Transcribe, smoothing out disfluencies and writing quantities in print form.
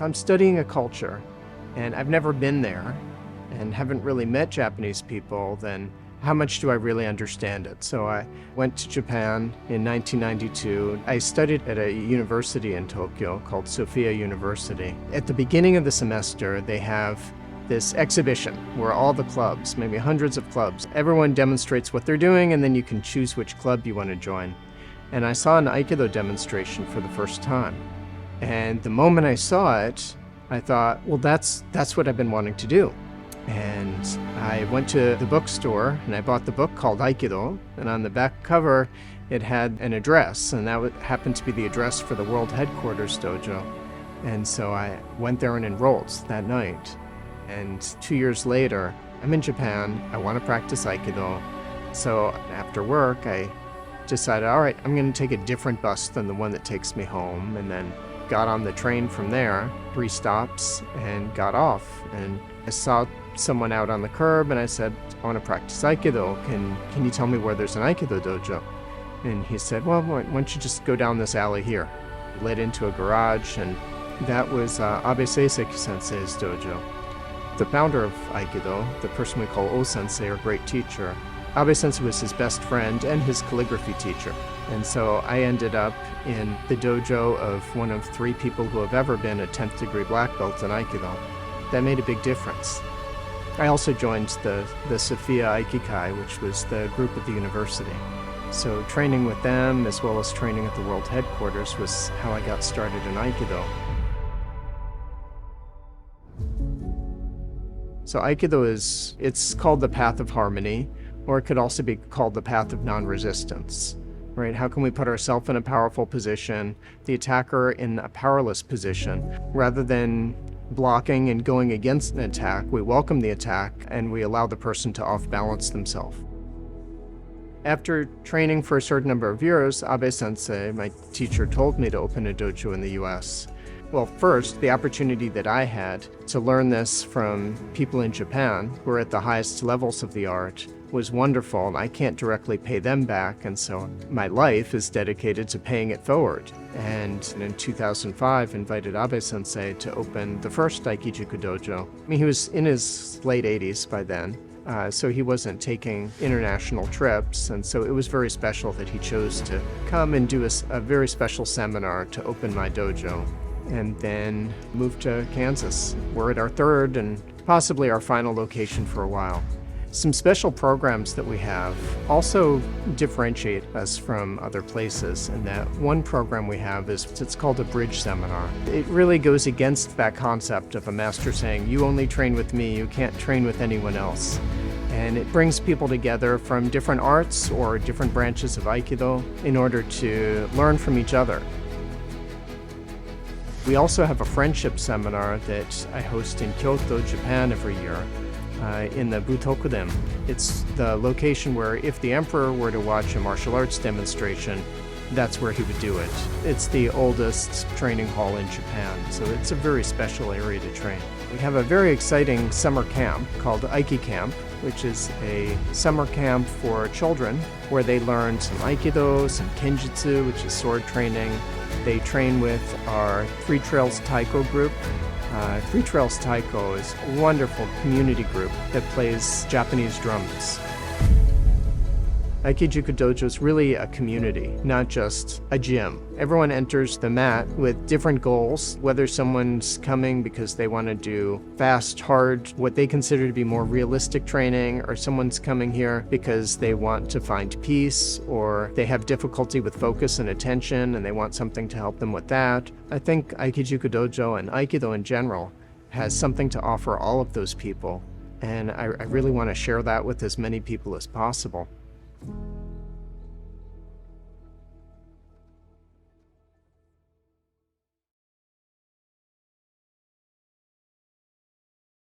I'm studying a culture and I've never been there and haven't really met Japanese people, then how much do I really understand it? So I went to Japan in 1992. I studied at a university in Tokyo called Sophia University. At the beginning of the semester, they have this exhibition where all the clubs, maybe hundreds of clubs, everyone demonstrates what they're doing, and then you can choose which club you want to join. And I saw an Aikido demonstration for the first time. And the moment I saw it, I thought, well, that's what I've been wanting to do. And I went to the bookstore and I bought the book called Aikido, and on the back cover it had an address, and that happened to be the address for the World Headquarters Dojo. And so I went there and enrolled that night. And 2 years later, I'm in Japan, I want to practice Aikido. So after work, I decided, all right, I'm going to take a different bus than the one that takes me home, and then got on the train from there, 3 stops, and got off. And I saw someone out on the curb, and I said, I want to practice Aikido. Can you tell me where there's an Aikido dojo? And he said, well, why don't you just go down this alley here? He led into a garage, and that was Abe Seiseki Sensei's dojo. The founder of Aikido, the person we call O-sensei, or great teacher, Abe Sensei was his best friend and his calligraphy teacher. And so I ended up in the dojo of one of 3 people who have ever been a 10th degree black belt in Aikido. That made a big difference. I also joined the Sophia Aikikai, which was the group at the university. So training with them, as well as training at the World Headquarters, was how I got started in Aikido. So Aikido it's called the path of harmony, or it could also be called the path of non-resistance, right? How can we put ourselves in a powerful position, the attacker in a powerless position, rather than blocking and going against an attack, we welcome the attack and we allow the person to off-balance themselves. After training for a certain number of years, Abe Sensei, my teacher, told me to open a dojo in the US. Well, first, the opportunity that I had to learn this from people in Japan who are at the highest levels of the art was wonderful, and I can't directly pay them back, and so my life is dedicated to paying it forward. And in 2005, invited Abe Sensei to open the first Aikijuku dojo. I mean, he was in his late 80s by then, so he wasn't taking international trips, and so it was very special that he chose to come and do a very special seminar to open my dojo, and then moved to Kansas. We're at our 3rd and possibly our final location for a while. Some special programs that we have also differentiate us from other places, and that one program we have it's called a bridge seminar. It really goes against that concept of a master saying, you only train with me, you can't train with anyone else. And it brings people together from different arts or different branches of Aikido in order to learn from each other. We also have a friendship seminar that I host in Kyoto, Japan every year. In the Butokuden. It's the location where if the emperor were to watch a martial arts demonstration, that's where he would do it. It's the oldest training hall in Japan, so it's a very special area to train. We have a very exciting summer camp called Aiki Camp, which is a summer camp for children where they learn some Aikido, some Kenjutsu, which is sword training. They train with our Three Trails Taiko group. Three Trails Taiko is a wonderful community group that plays Japanese drums. Aikijuku Dojo is really a community, not just a gym. Everyone enters the mat with different goals, whether someone's coming because they want to do fast, hard, what they consider to be more realistic training, or someone's coming here because they want to find peace, or they have difficulty with focus and attention and they want something to help them with that. I think Aikijuku Dojo and Aikido in general has something to offer all of those people, and I really want to share that with as many people as possible.